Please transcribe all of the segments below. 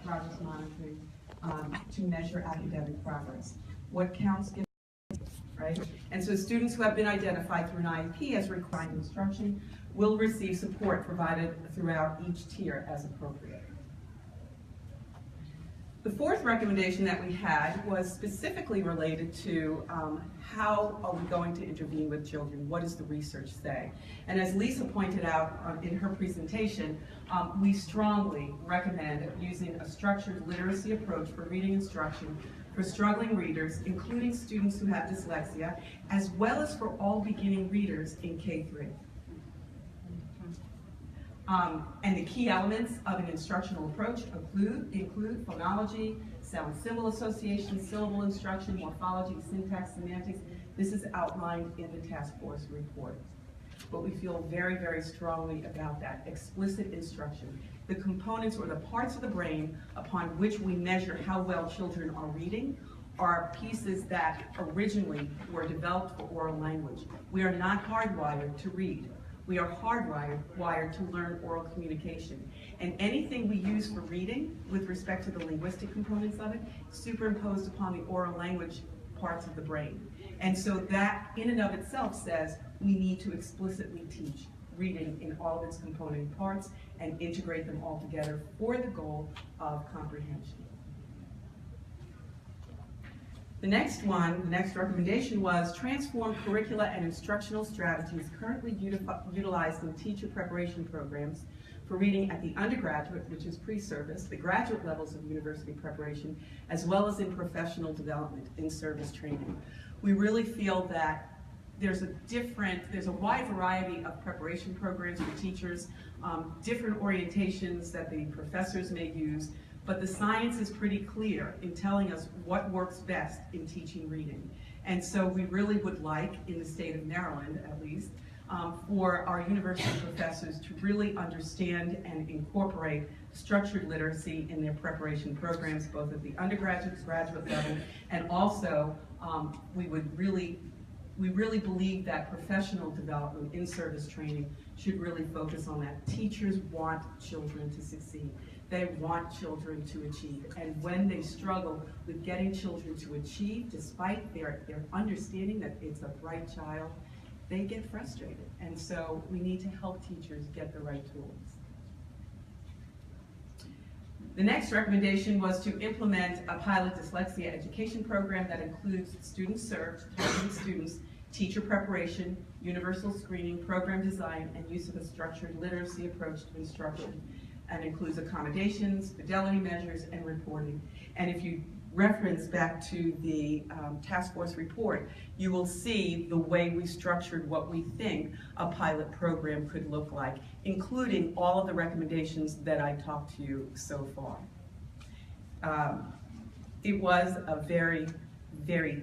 progress monitoring to measure academic progress. What counts gets, right? And so students who have been identified through an IEP as requiring instruction will receive support provided throughout each tier as appropriate. The fourth recommendation that we had was specifically related to how are we going to intervene with children? What does the research say? And as Lisa pointed out in her presentation, we strongly recommend using a structured literacy approach for reading instruction for struggling readers, including students who have dyslexia, as well as for all beginning readers in K-3. And the key elements of an instructional approach include phonology, sound-symbol association, syllable instruction, morphology, syntax, semantics. This is outlined in the task force report. But we feel very, very strongly about that explicit instruction. The components or the parts of the brain upon which we measure how well children are reading are pieces that originally were developed for oral language. We are not hardwired to read. We are hardwired to learn oral communication. And anything we use for reading with respect to the linguistic components of it, superimposed upon the oral language parts of the brain. And so that in and of itself says we need to explicitly teach reading in all of its component parts and integrate them all together for the goal of comprehension. The next recommendation was transform curricula and instructional strategies currently utilized in teacher preparation programs for reading at the undergraduate, which is pre-service, the graduate levels of university preparation, as well as in professional development in service training. We really feel that there's a wide variety of preparation programs for teachers, different orientations that the professors may use, but the science is pretty clear in telling us what works best in teaching reading. And so we really would like, in the state of Maryland at least, for our university professors to really understand and incorporate structured literacy in their preparation programs, both at the undergraduate, graduate level, and also we really believe that professional development in service training should really focus on that. Teachers want children to succeed. They want children to achieve. And when they struggle with getting children to achieve, despite their understanding that it's a bright child, they get frustrated. And so we need to help teachers get the right tools. The next recommendation was to implement a pilot dyslexia education program that includes students served, targeting students, teacher preparation, universal screening, program design, and use of a structured literacy approach to instruction, and includes accommodations, fidelity measures, and reporting. And if you reference back to the task force report, you will see the way we structured what we think a pilot program could look like, including all of the recommendations that I talked to you so far. It was a very, very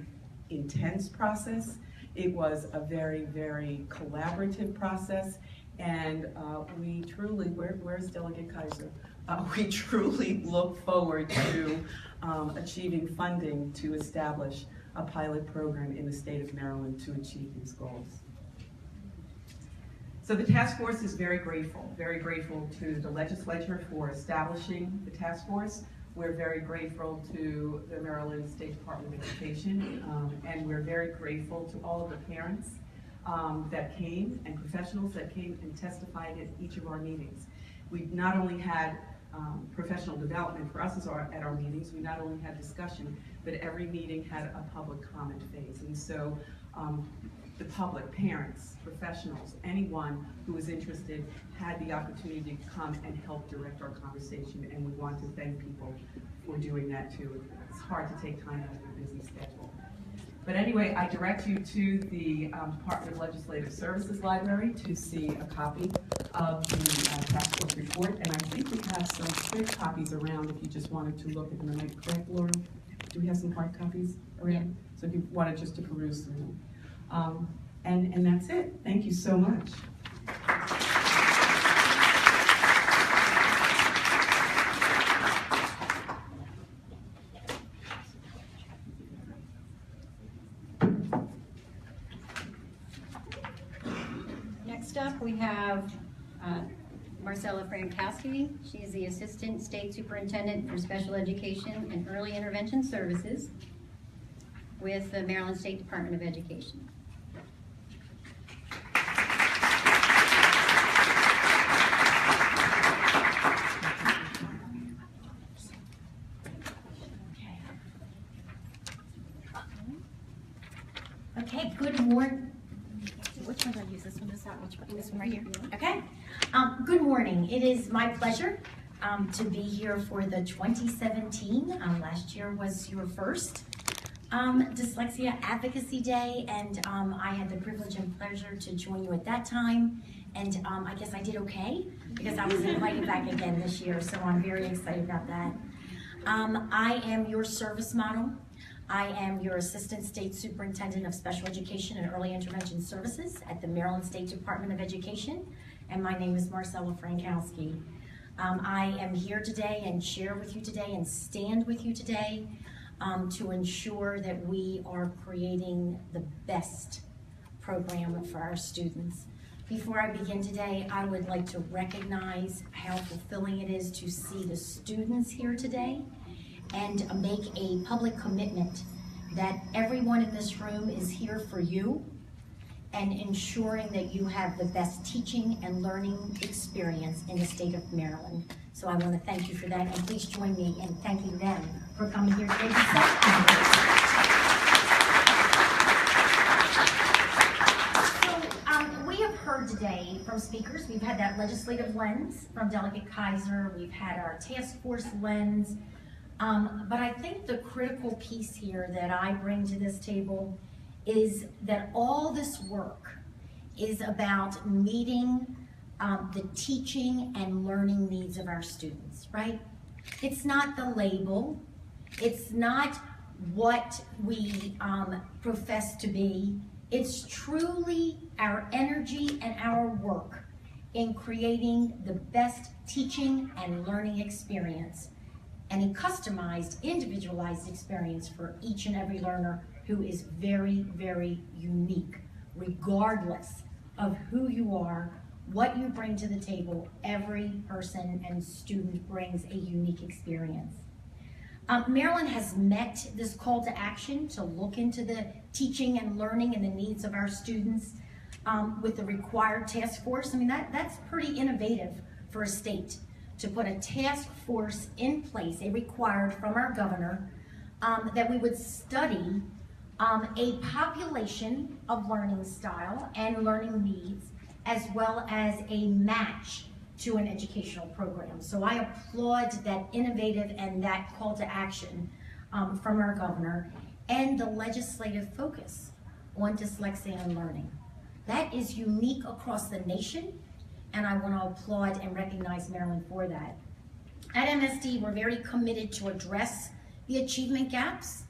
intense process. It was a very, very collaborative process. And we truly, where's Delegate Kaiser? We truly look forward to achieving funding to establish a pilot program in the state of Maryland to achieve these goals. So the task force is very grateful to the legislature for establishing the task force. We're very grateful to the Maryland State Department of Education, and we're very grateful to all of the parents that came and professionals that came and testified at each of our meetings. We've not only had professional development for us at our meetings, we not only had discussion, but every meeting had a public comment phase. And so the public, parents, professionals, anyone who was interested had the opportunity to come and help direct our conversation, and we want to thank people for doing that too. It's hard to take time out of your busy schedule. But anyway, I direct you to the Department of Legislative Services Library to see a copy of the task force report, and I think we have some print copies around if you just wanted to look at them. Am I correct, Laura? Do we have some hard copies around? Yeah. So if you wanted just to peruse through them. And that's it. Thank you so much. Next up, we have Marcella Frankowski. She is the Assistant State Superintendent for Special Education and Early Intervention Services with the Maryland State Department of Education. Okay, good morning. Which one do I use? This one, which one? This one right here. Okay. Good morning. It is my pleasure to be here for the 2017. Last year was your first Dyslexia Advocacy Day, and I had the privilege and pleasure to join you at that time. And I guess I did okay because I was invited back again this year, so I'm very excited about that. I am your service model. I am your Assistant State Superintendent of Special Education and Early Intervention Services at the Maryland State Department of Education, and my name is Marcella Frankowski. I am here today and share with you today and stand with you today to ensure that we are creating the best program for our students. Before I begin today, I would like to recognize how fulfilling it is to see the students here today and make a public commitment that everyone in this room is here for you and ensuring that you have the best teaching and learning experience in the state of Maryland. So I want to thank you for that, and please join me in thanking them for coming here today. We have heard today from speakers. We've had that legislative lens from Delegate Kaiser. We've had our task force lens. But I think the critical piece here that I bring to this table is that all this work is about meeting the teaching and learning needs of our students, right? It's not the label. It's not what we profess to be. It's truly our energy and our work in creating the best teaching and learning experience and a customized, individualized experience for each and every learner who is very, very unique. Regardless of who you are, what you bring to the table, every person and student brings a unique experience. Maryland has met this call to action to look into the teaching and learning and the needs of our students with the required task force. I mean, that's pretty innovative for a state to put a task force in place, a required from our governor, that we would study a population of learning style and learning needs, as well as a match to an educational program. So I applaud that innovative and that call to action from our governor and the legislative focus on dyslexia and learning. That is unique across the nation, and I want to applaud and recognize Maryland for that. At MSD, we're very committed to address the achievement gaps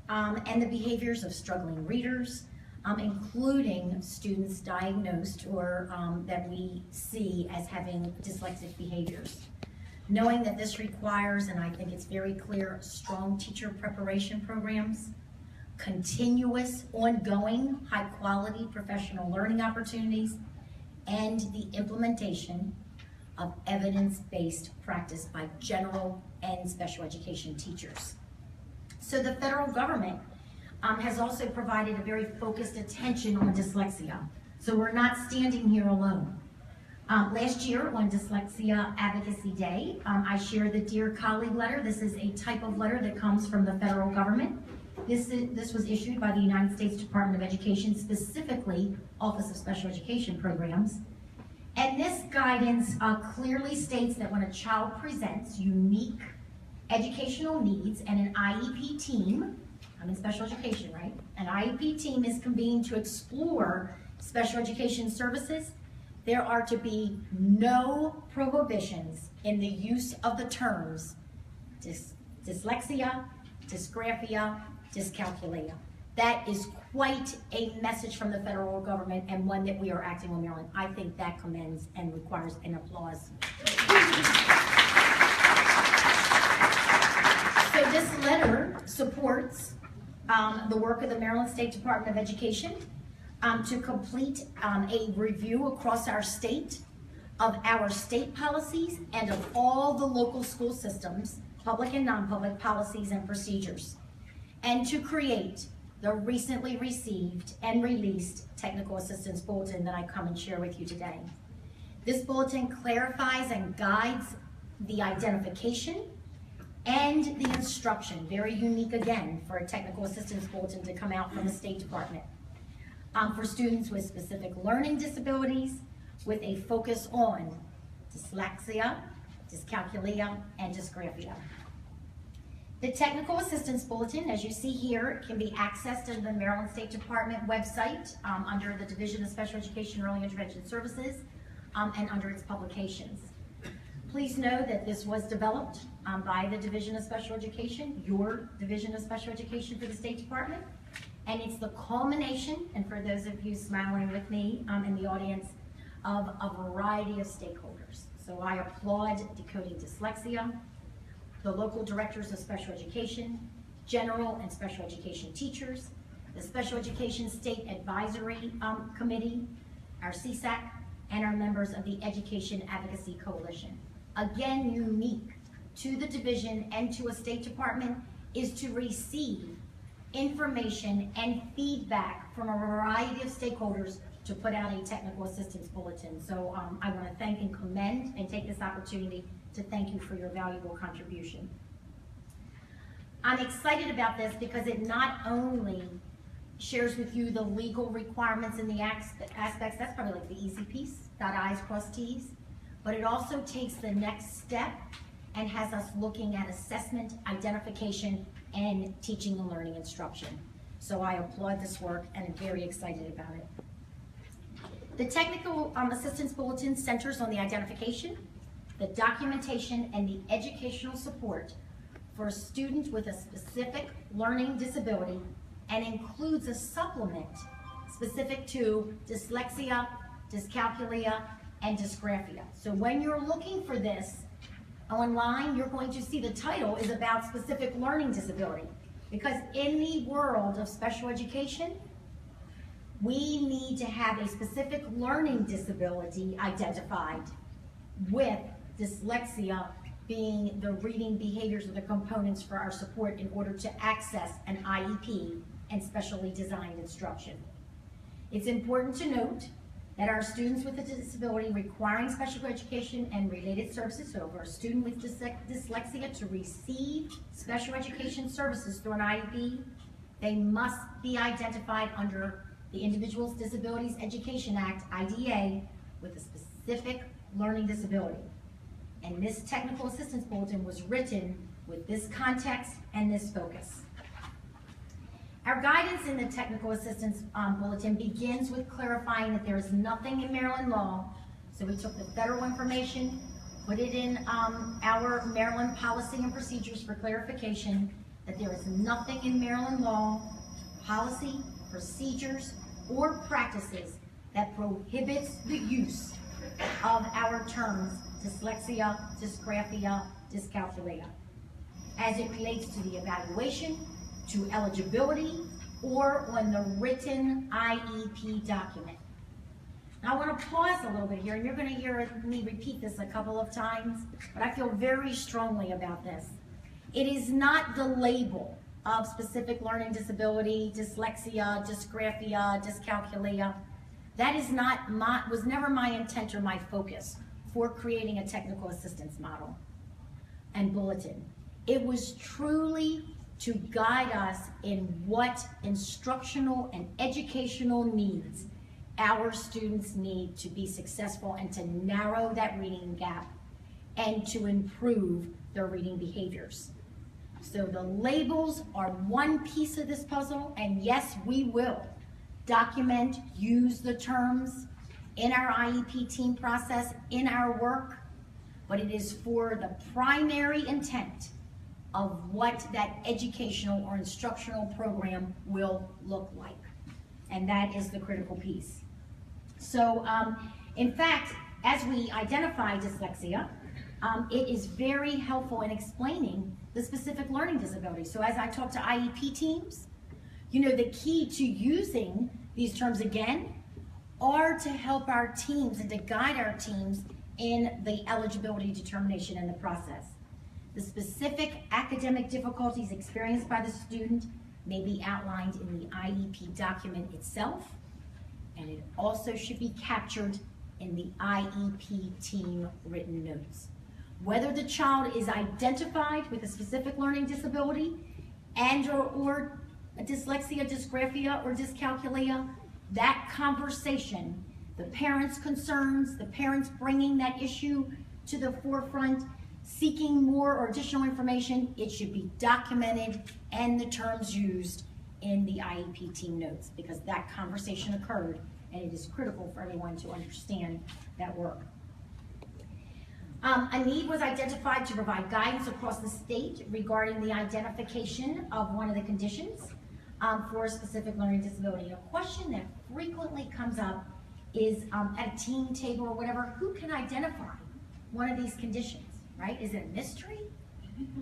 and the behaviors of struggling readers, including students diagnosed or that we see as having dyslexic behaviors. Knowing that this requires, and I think it's very clear, strong teacher preparation programs, continuous, ongoing, high-quality professional learning opportunities, and the implementation of evidence-based practice by general and special education teachers. So the federal government has also provided a very focused attention on dyslexia. So we're not standing here alone. Last year on Dyslexia Advocacy Day, I shared the Dear Colleague letter. This is a type of letter that comes from the federal government. This was issued by the United States Department of Education, specifically Office of Special Education Programs. And this guidance clearly states that when a child presents unique educational needs and an IEP team, I'm in special education, right? An IEP team is convened to explore special education services. There are to be no prohibitions in the use of the terms dyslexia, dysgraphia, dyscalculia. That is quite a message from the federal government and one that we are acting on Maryland. I think that commends and requires an applause. So this letter supports the work of the Maryland State Department of Education to complete a review across our state of our state policies and of all the local school systems, public and non-public policies and procedures, and to create the recently received and released Technical Assistance Bulletin that I come and share with you today. This bulletin clarifies and guides the identification and the instruction, very unique again for a Technical Assistance Bulletin to come out from the State Department, for students with specific learning disabilities with a focus on dyslexia, dyscalculia, and dysgraphia. The Technical Assistance Bulletin, as you see here, can be accessed in the Maryland State Department website under the Division of Special Education and Early Intervention Services and under its publications. Please know that this was developed by the Division of Special Education, your Division of Special Education for the State Department, and it's the culmination, and for those of you smiling with me in the audience, of a variety of stakeholders. So I applaud Decoding Dyslexia, the local directors of special education, general and special education teachers, the Special Education State Advisory Committee, our CSAC, and our members of the Education Advocacy Coalition. Again, unique to the division and to a State Department is to receive information and feedback from a variety of stakeholders to put out a Technical Assistance Bulletin. So I want to thank and commend and take this opportunity to thank you for your valuable contribution. I'm excited about this because it not only shares with you the legal requirements and the aspects, that's probably like the easy piece, dot I's, cross T's, but it also takes the next step and has us looking at assessment, identification, and teaching and learning instruction. So I applaud this work and am very excited about it. The Technical Assistance Bulletin centers on the identification, the documentation, and the educational support for a student with a specific learning disability and includes a supplement specific to dyslexia, dyscalculia, and dysgraphia. So when you're looking for this online, you're going to see the title is about specific learning disability, because in the world of special education, we need to have a specific learning disability identified, with dyslexia being the reading behaviors or the components for our support in order to access an IEP and specially designed instruction. It's important to note that our students with a disability requiring special education and related services, so for a student with dyslexia to receive special education services through an IEP, they must be identified under the Individuals with Disabilities Education Act, IDEA, with a specific learning disability. And this Technical Assistance Bulletin was written with this context and this focus. Our guidance in the Technical Assistance Bulletin begins with clarifying that there is nothing in Maryland law. So we took the federal information, put it in our Maryland policy and procedures for clarification, that there is nothing in Maryland law, policy, procedures, or practices that prohibits the use of our terms dyslexia, dysgraphia, dyscalculia, as it relates to the evaluation, to eligibility, or on the written IEP document. Now I want to pause a little bit here, and you're going to hear me repeat this a couple of times, but I feel very strongly about this. It is not the label of specific learning disability, dyslexia, dysgraphia, dyscalculia. That is not was never my intent or my focus for creating a technical assistance model and bulletin. It was truly to guide us in what instructional and educational needs our students need to be successful and to narrow that reading gap and to improve their reading behaviors. So the labels are one piece of this puzzle, and yes, we will document, use the terms in our IEP team process, in our work, but it is for the primary intent of what that educational or instructional program will look like. And that is the critical piece. So in fact, as we identify dyslexia, it is very helpful in explaining the specific learning disability. So as I talk to IEP teams, you know, the key to using these terms again are to help our teams and to guide our teams in the eligibility determination in the process. The specific academic difficulties experienced by the student may be outlined in the IEP document itself, and it also should be captured in the IEP team written notes. Whether the child is identified with a specific learning disability and or a dyslexia, dysgraphia, or dyscalculia, that conversation, the parents' concerns, the parents bringing that issue to the forefront, seeking more or additional information, it should be documented and the terms used in the IEP team notes, because that conversation occurred and it is critical for everyone to understand that work. A need was identified to provide guidance across the state regarding the identification of one of the conditions for a specific learning disability. A question that frequently comes up is at a team table or whatever, who can identify one of these conditions, right? Is it a mystery?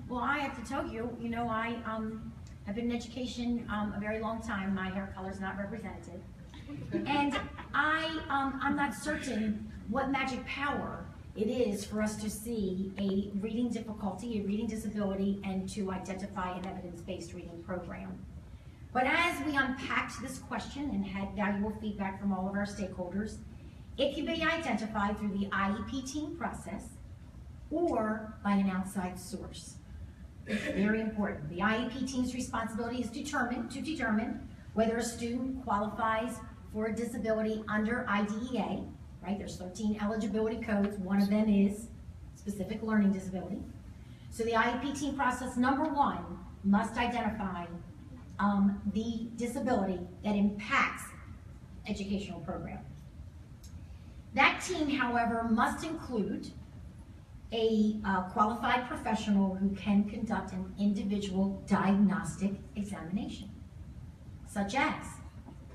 Well, I have to tell you, I have been in education a very long time. My hair color is not representative. And I'm not certain what magic power it is for us to see a reading difficulty, a reading disability, and to identify an evidence-based reading program. But as we unpacked this question and had valuable feedback from all of our stakeholders, it can be identified through the IEP team process or by an outside source. Very important. The IEP team's responsibility is to determine whether a student qualifies for a disability under IDEA, right? There's 13 eligibility codes. One of them is specific learning disability. So the IEP team process, number one, must identify the disability that impacts educational program. That team, however, must include a qualified professional who can conduct an individual diagnostic examination, such as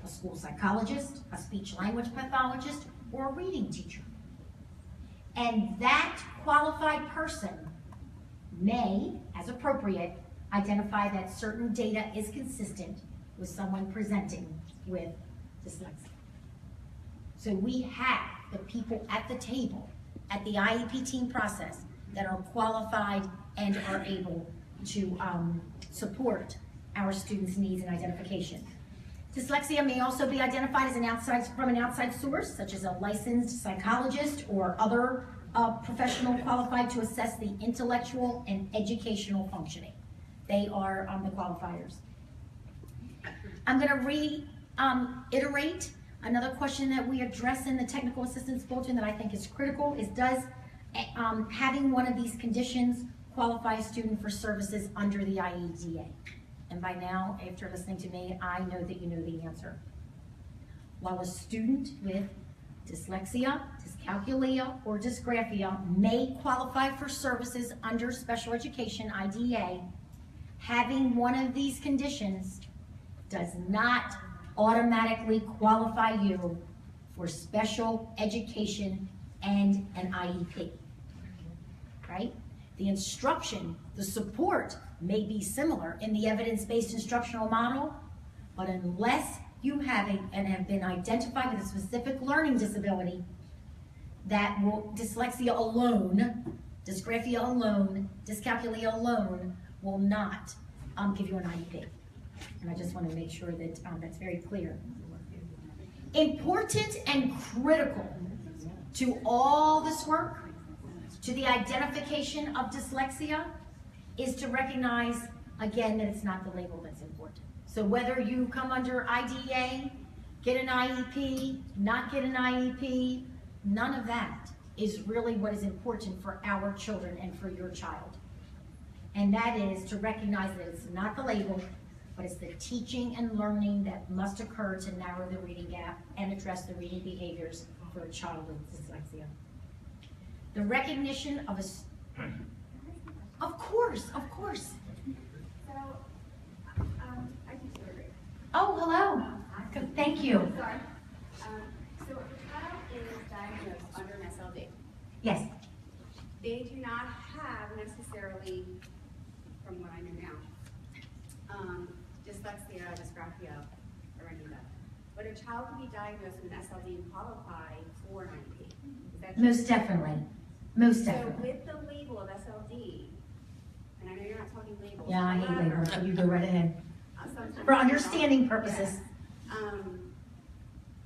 a school psychologist, a speech-language pathologist, or a reading teacher. And that qualified person may, as appropriate, identify that certain data is consistent with someone presenting with dyslexia. So we have the people at the table at the IEP team process that are qualified and are able to support our students' needs and identification. Dyslexia may also be identified as from an outside source, such as a licensed psychologist or other professional qualified to assess the intellectual and educational functioning. They are the qualifiers. I'm going to reiterate another question that we address in the technical assistance bulletin that I think is critical is, does having one of these conditions qualify a student for services under the IEDA? And by now, after listening to me, I know that you know the answer. While a student with dyslexia, dyscalculia, or dysgraphia may qualify for services under special education IDEA, having one of these conditions does not automatically qualify you for special education and an IEP, right? The instruction, the support may be similar in the evidence-based instructional model, but unless you have have been identified with a specific learning disability, that will, dyslexia alone, dysgraphia alone, dyscalculia alone will not give you an IEP. And I just want to make sure that that's very clear. Important and critical to all this work, to the identification of dyslexia, is to recognize, again, that it's not the label that's important. So whether you come under IDEA, get an IEP, not get an IEP, none of that is really what is important for our children and for your child. And that is to recognize that it's not the label, but it's the teaching and learning that must occur to narrow the reading gap and address the reading behaviors for a child with dyslexia. The recognition of of course. So, I teach third grade. Oh, hello. Thank you. Sorry. So, if a child is diagnosed under an SLD, Yes. they do not have necessarily, from what I know now, dyslexia, dysgraphia, or any of that. But a child can be diagnosed with an SLD and qualify for an IEP. Is that true? Most definitely. Most So definitely. with the label of SLD, and I know you're not talking labels. Yeah, I hate however, labels, so you go right ahead. sometimes For you understanding don't. purposes. Yes.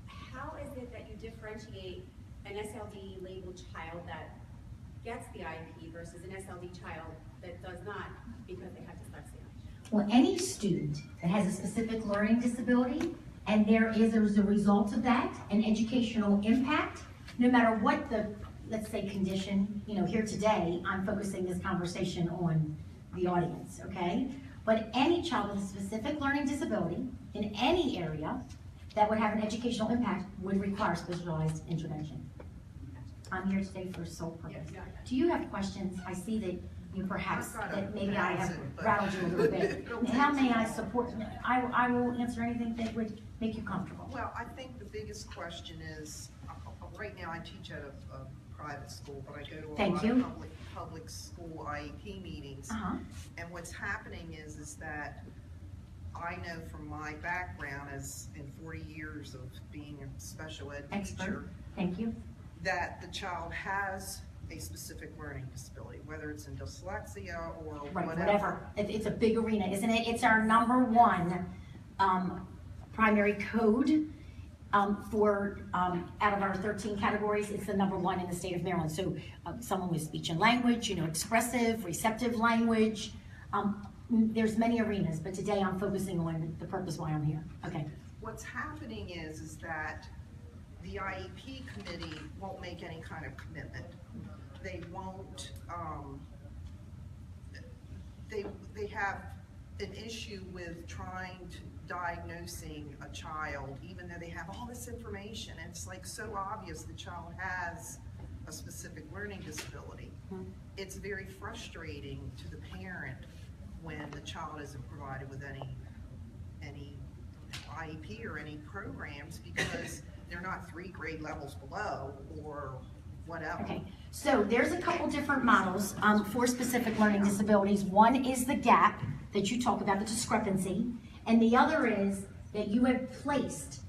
How is it that you differentiate an SLD labeled child that gets the IEP versus an SLD child that does not because they have dyslexia? Well, any student that has a specific learning disability, and there is, as a result of that, an educational impact, no matter what the, let's say, condition, here today, I'm focusing this conversation on the audience, okay? But any child with a specific learning disability in any area that would have an educational impact would require specialized intervention. I'm here today for sole purpose. Yeah. Do you have questions? I see that you perhaps, I've got that a maybe I have thousand, but- rattled you a little bit. How may I support, I will answer anything that would make you comfortable. Well, I think the biggest question is, right now I teach at a private school, but I go to a Thank lot you. of public school IEP meetings. Uh-huh. And what's happening is that I know from my background as in 40 years of being a special ed Expert. teacher, Thank you. that the child has a specific learning disability, whether it's in dyslexia or Right, whatever. whatever. It's a big arena, isn't it? It's our number one primary code for, out of our 13 categories, it's the number one in the state of Maryland. So someone with speech and language, expressive, receptive language. There's many arenas, but today I'm focusing on the purpose why I'm here. Okay. What's happening is that the IEP committee won't make any kind of commitment. They won't, they have an issue with trying to diagnosing a child, even though they have all this information. And it's like so obvious the child has a specific learning disability. It's very frustrating to the parent when the child isn't provided with any IEP or any programs because they're not 3 grade levels below or whatever. Okay, so there's a couple different models for specific learning disabilities. One is the gap that you talk about, the discrepancy, and the other is that you have placed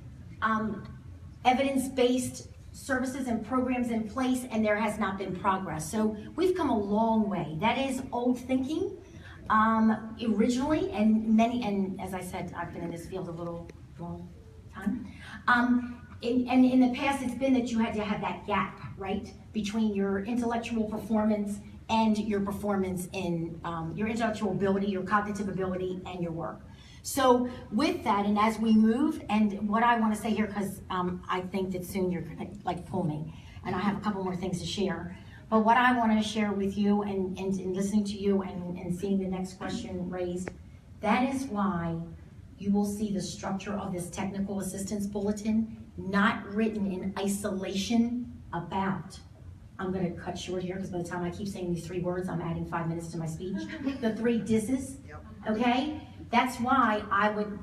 evidence-based services and programs in place and there has not been progress. So we've come a long way. That is old thinking originally, and as I said, I've been in this field a long time. And in the past, it's been that you had to have that gap, right, between your intellectual performance and your performance in your intellectual ability, your cognitive ability, and your work. So with that, and as we move, and what I want to say here, because I think that soon you're going to pull me, and I have a couple more things to share. But what I want to share with you, and listening to you, and seeing the next question raised, that is why you will see the structure of this technical assistance bulletin not written in isolation about, I'm going to cut short here because by the time I keep saying these 3 words, I'm adding 5 minutes to my speech, the 3 DISs, okay? That's why I would,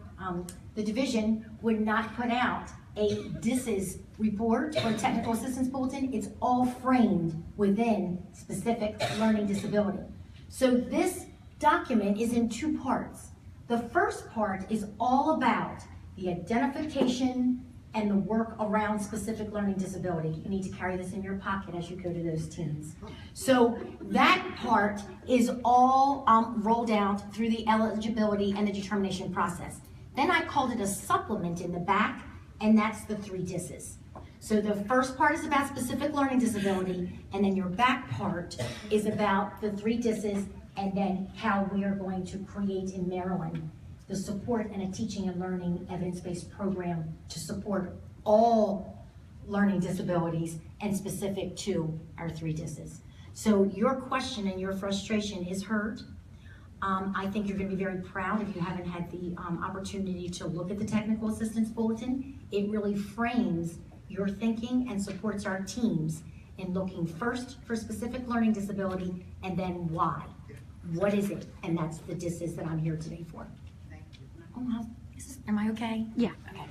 the division would not put out a DISs report or technical assistance bulletin. It's all framed within specific learning disability. So this document is in 2 parts. The first part is all about the identification and the work around specific learning disability. You need to carry this in your pocket as you go to those teams. So that part is all rolled out through the eligibility and the determination process. Then I called it a supplement in the back, and that's the 3 DISs. So the first part is about specific learning disability, and then your back part is about the 3 DISs, and then how we are going to create in Maryland the support and a teaching and learning evidence-based program to support all learning disabilities and specific to our 3 DISs. So your question and your frustration is heard. I think you're going to be very proud if you haven't had the opportunity to look at the technical assistance bulletin. It really frames your thinking and supports our teams in looking first for specific learning disability and then why. What is it? And that's the DISs that I'm here today for. Thank you. Oh, well, am I okay? Yeah. Okay.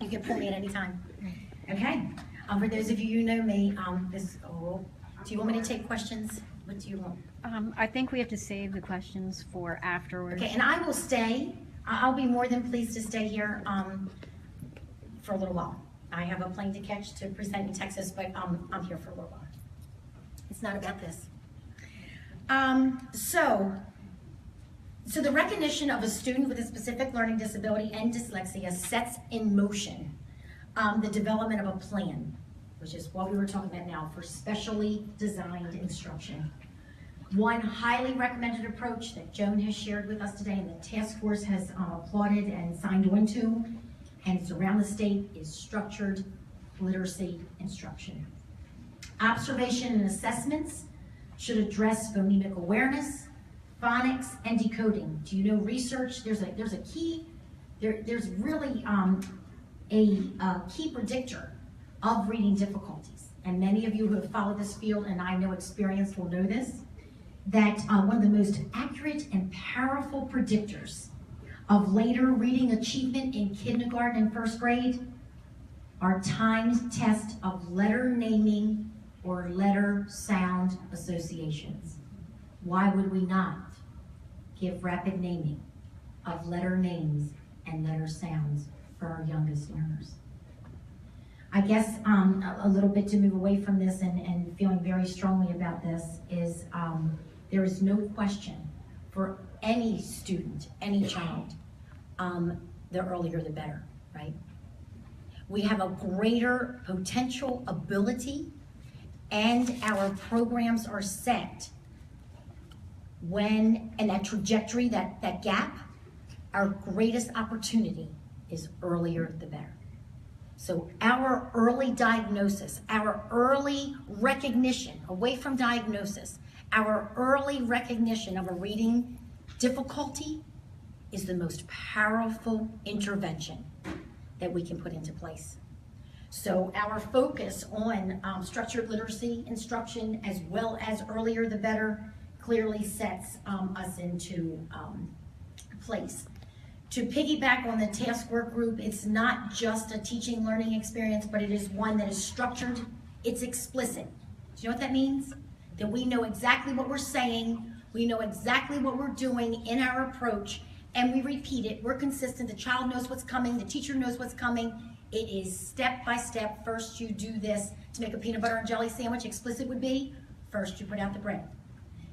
You can pull me at any time. Okay. For those of you who know me, do you want me to take questions? What do you want? I think we have to save the questions for afterwards. Okay, and I will stay. I'll be more than pleased to stay here for a little while. I have a plane to catch to present in Texas, but I'm here for a little while. It's not about this. So the recognition of a student with a specific learning disability and dyslexia sets in motion the development of a plan, which is what we were talking about now, for specially designed instruction. One highly recommended approach that Joan has shared with us today and the task force has applauded and signed on to, and it's around the state, is structured literacy instruction. Observation and assessments should address phonemic awareness, phonics, and decoding. Do you know research? There's a key, there's really a key predictor of reading difficulties. And many of you who have followed this field, and I know experience will know this, that one of the most accurate and powerful predictors of later reading achievement in kindergarten and first grade are timed tests of letter naming or letter sound associations. Why would we not give rapid naming of letter names and letter sounds for our youngest learners? I guess a little bit to move away from this and feeling very strongly about this is there is no question for any student, any child, the earlier the better, right? We have a greater potential ability and our programs are set when, and that trajectory, that gap, our greatest opportunity is earlier the better. So our early diagnosis, our early recognition, away from diagnosis, our early recognition of a reading difficulty is the most powerful intervention that we can put into place. So our focus on structured literacy instruction as well as earlier the better clearly sets us into place. To piggyback on the task work group, it's not just a teaching learning experience, but it is one that is structured, it's explicit. Do you know what that means? That we know exactly what we're saying, we know exactly what we're doing in our approach, and we repeat it. We're consistent, the child knows what's coming, the teacher knows what's coming. It is step by step. First you do this to make a peanut butter and jelly sandwich. Explicit would be, first you put out the bread.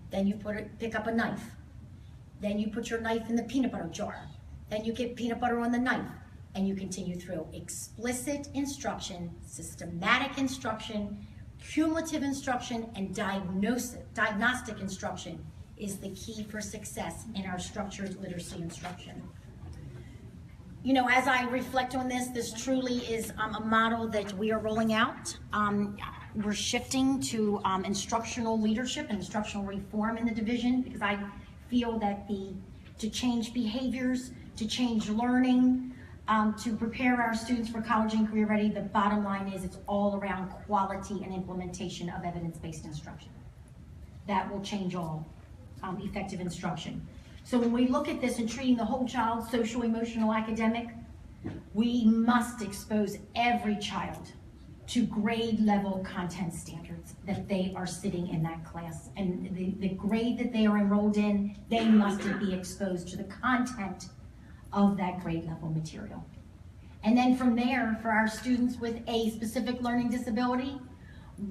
Then you pick up a knife. Then you put your knife in the peanut butter jar. Then you get peanut butter on the knife. And you continue through. Explicit instruction, systematic instruction, cumulative instruction, and diagnostic instruction is the key for success in our structured literacy instruction. You know, as I reflect on this truly is a model that we are rolling out. We're shifting to instructional leadership and instructional reform in the division because I feel that to change behaviors, to change learning, to prepare our students for college and career ready, the bottom line is it's all around quality and implementation of evidence-based instruction. That will change all effective instruction. So when we look at this and treating the whole child, social, emotional, academic, we must expose every child to grade level content standards that they are sitting in that class. And the grade that they are enrolled in, they must be exposed to the content of that grade level material. And then from there, for our students with a specific learning disability,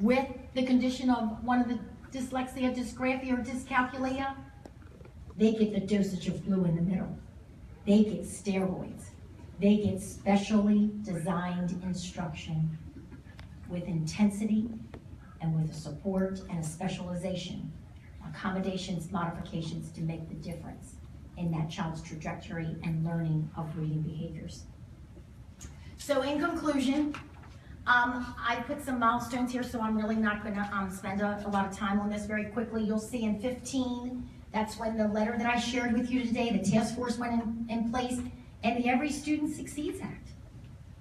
with the condition of one of the dyslexia, dysgraphia, or dyscalculia, they get the dosage of flu in the middle. They get steroids. They get specially designed instruction with intensity and with support and a specialization, accommodations, modifications to make the difference in that child's trajectory and learning of reading behaviors. So in conclusion, I put some milestones here, so I'm really not gonna spend a lot of time on this very quickly. You'll see in 15, that's when the letter that I shared with you today, the task force went in place, and the Every Student Succeeds Act.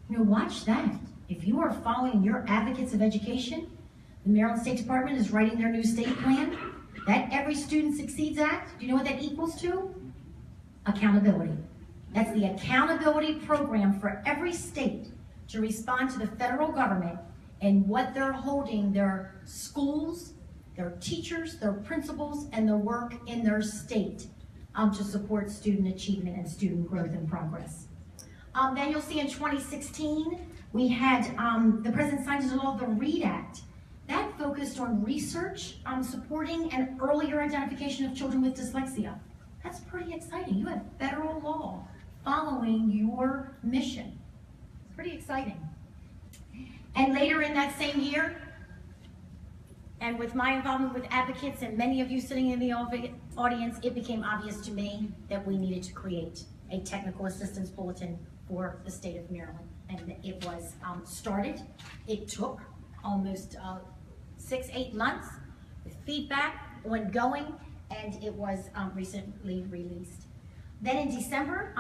You know, watch that. If you are following your advocates of education, the Maryland State Department is writing their new state plan. That Every Student Succeeds Act, do you know what that equals to? Accountability. That's the accountability program for every state to respond to the federal government and what they're holding their schools, their teachers, their principals, and the work in their state to support student achievement and student growth and progress. Then you'll see in 2016, we had, the President signed into law the READ Act. That focused on research, supporting and earlier identification of children with dyslexia. That's pretty exciting. You have federal law following your mission. It's pretty exciting. And later in that same year, and with my involvement with advocates and many of you sitting in the audience, it became obvious to me that we needed to create a technical assistance bulletin for the state of Maryland. And it was started. It took almost 6-8 months with feedback ongoing, and it was recently released. Then in December,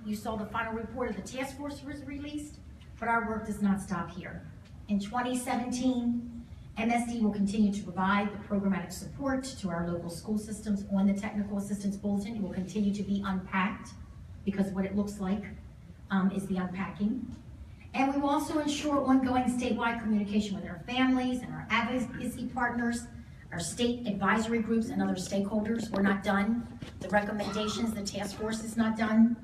you saw the final report of the task force was released, but our work does not stop here. In 2017, MSD will continue to provide the programmatic support to our local school systems on the Technical Assistance Bulletin. It will continue to be unpacked, because what it looks like is the unpacking. And we will also ensure ongoing statewide communication with our families and our advocacy partners, our state advisory groups and other stakeholders. We're not done. The recommendations, the task force is not done.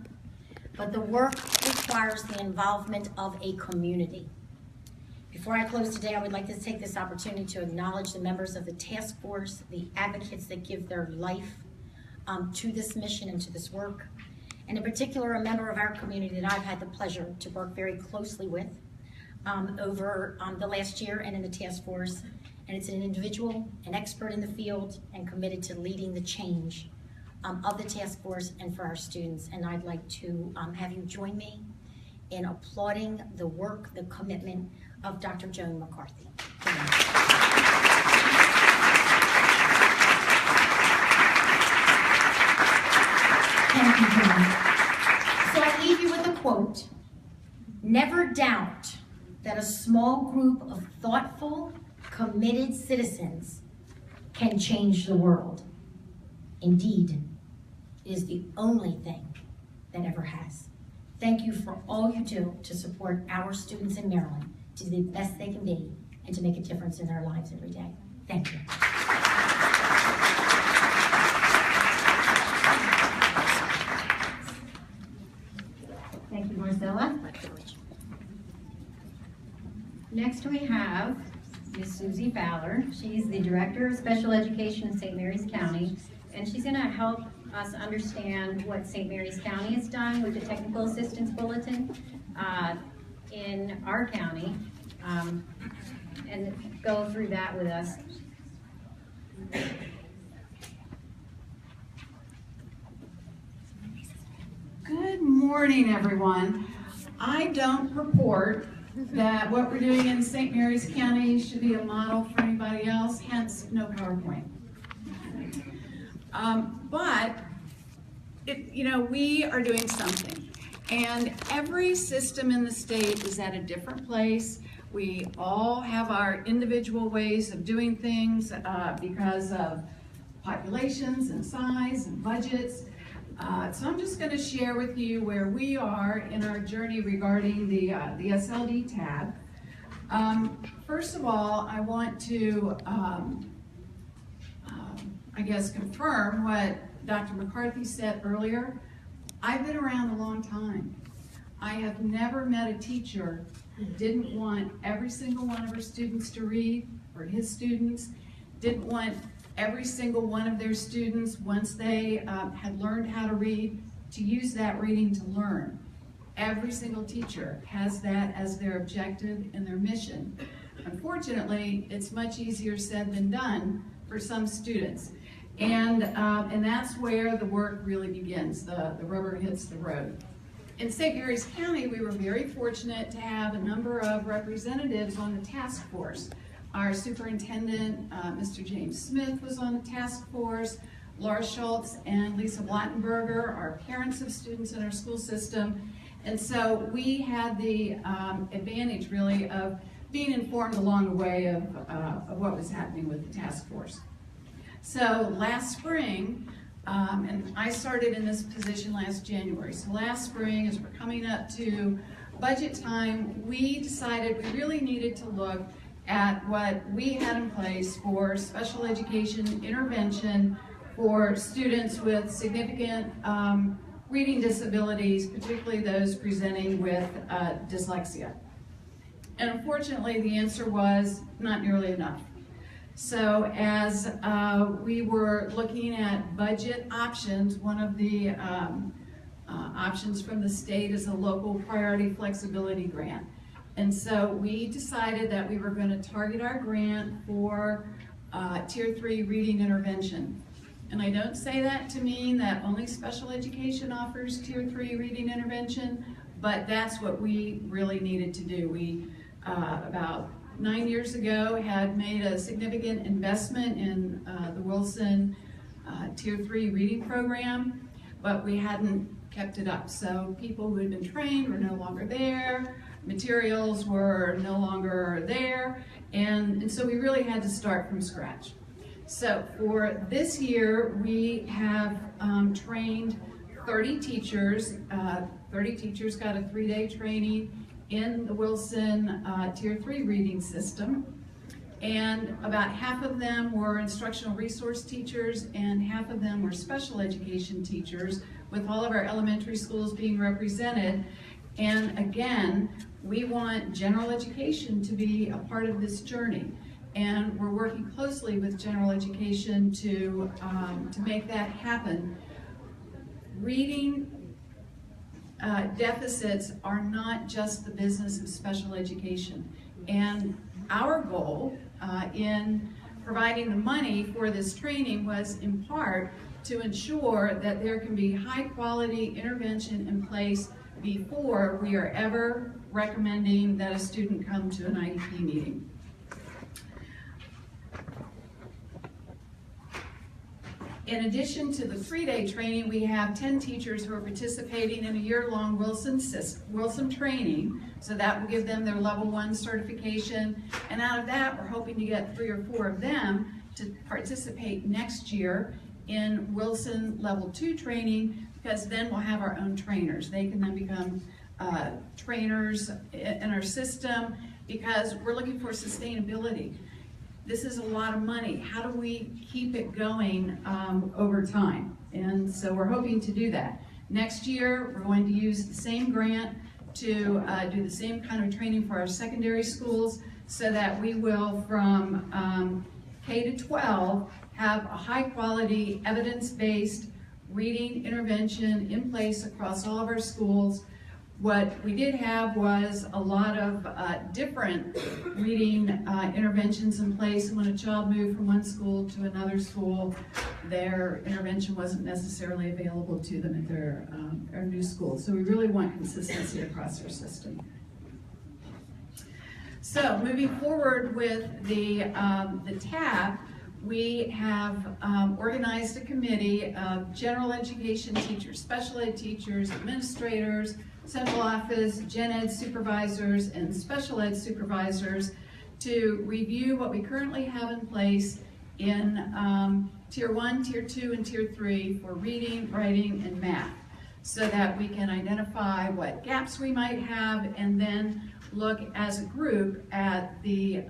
But the work requires the involvement of a community. Before I close today, I would like to take this opportunity to acknowledge the members of the task force, the advocates that give their life to this mission and to this work, and in particular, a member of our community that I've had the pleasure to work very closely with over the last year and in the task force. And it's an individual, an expert in the field, and committed to leading the change of the task force and for our students. And I'd like to have you join me in applauding the work, the commitment of Dr. Joan McCarthy. Thank you, Joan. So I leave you with a quote. Never doubt that a small group of thoughtful, committed citizens can change the world. Indeed, it is the only thing that ever has. Thank you for all you do to support our students in Maryland to be the best they can be and to make a difference in their lives every day. Thank you. Thank you, Marcella. Next we have Ms. Susie Fowler. She's the Director of Special Education in St. Mary's County, and she's going to help us understand what St. Mary's County has done with the Technical Assistance Bulletin in our county, and go through that with us. Good morning, everyone. I don't purport that what we're doing in St. Mary's County should be a model for anybody else, hence no PowerPoint. But we are doing something, and every system in the state is at a different place. We all have our individual ways of doing things because of populations and size and budgets. So I'm just going to share with you where we are in our journey regarding the SLD tab. First of all, I want to, confirm what Dr. McCarthy said earlier. I've been around a long time. I have never met a teacher who didn't want every single one of her students to read, or his students, didn't want every single one of their students, once they had learned how to read, to use that reading to learn. Every single teacher has that as their objective and their mission. Unfortunately, it's much easier said than done for some students. And that's where the work really begins, the rubber hits the road. In St. Mary's County, we were very fortunate to have a number of representatives on the task force. Our superintendent, Mr. James Smith, was on the task force. Laura Schultz and Lisa Blattenberger are parents of students in our school system. And so we had the advantage, really, of being informed along the way of what was happening with the task force. So last spring, and I started in this position last January, so last spring, as we're coming up to budget time, we decided we really needed to look at what we had in place for special education intervention for students with significant reading disabilities, particularly those presenting with dyslexia. And unfortunately, the answer was not nearly enough. So as we were looking at budget options, one of the options from the state is a local priority flexibility grant. And so we decided that we were going to target our grant for Tier 3 reading intervention. And I don't say that to mean that only special education offers Tier 3 reading intervention, but that's what we really needed to do. We, about 9 years ago, had made a significant investment in the Wilson Tier 3 reading program, but we hadn't kept it up. So people who had been trained were no longer there, materials were no longer there, and so we really had to start from scratch. So for this year, we have trained 30 teachers. 30 teachers got a 3-day training in the Wilson Tier 3 reading system. And about half of them were instructional resource teachers and half of them were special education teachers, with all of our elementary schools being represented. And again, we want general education to be a part of this journey. And we're working closely with general education to make that happen. Reading deficits are not just the business of special education. And our goal in providing the money for this training was in part to ensure that there can be high quality intervention in place before we are ever recommending that a student come to an IEP meeting. In addition to the 3-day training, we have 10 teachers who are participating in a year-long Wilson training, so that will give them their level 1 certification, and out of that we're hoping to get 3 or 4 of them to participate next year in Wilson level 2 training, because then we'll have our own trainers. They can then become trainers in our system, because we're looking for sustainability. This is a lot of money. How do we keep it going over time? And so we're hoping to do that. Next year, we're going to use the same grant to do the same kind of training for our secondary schools, so that we will, from K to 12, have a high quality, evidence-based reading intervention in place across all of our schools. What we did have was a lot of different reading interventions in place. When a child moved from one school to another school, their intervention wasn't necessarily available to them at their new school. So we really want consistency across our system. So moving forward with the TAB, we have organized a committee of general education teachers, special ed teachers, administrators, central office, gen ed supervisors, and special ed supervisors to review what we currently have in place in Tier 1, Tier 2, and Tier 3 for reading, writing, and math, so that we can identify what gaps we might have and then look as a group at the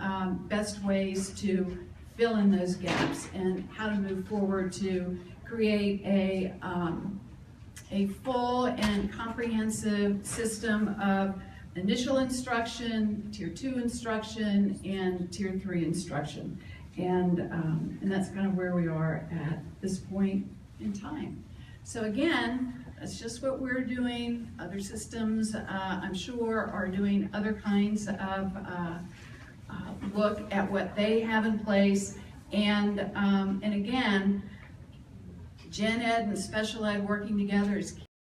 best ways to fill in those gaps and how to move forward to create a full and comprehensive system of initial instruction, Tier 2 instruction, and Tier 3 instruction. And that's kind of where we are at this point in time. So again, that's just what we're doing. Other systems, I'm sure, are doing other kinds of look at what they have in place. And again, gen ed and special ed working together is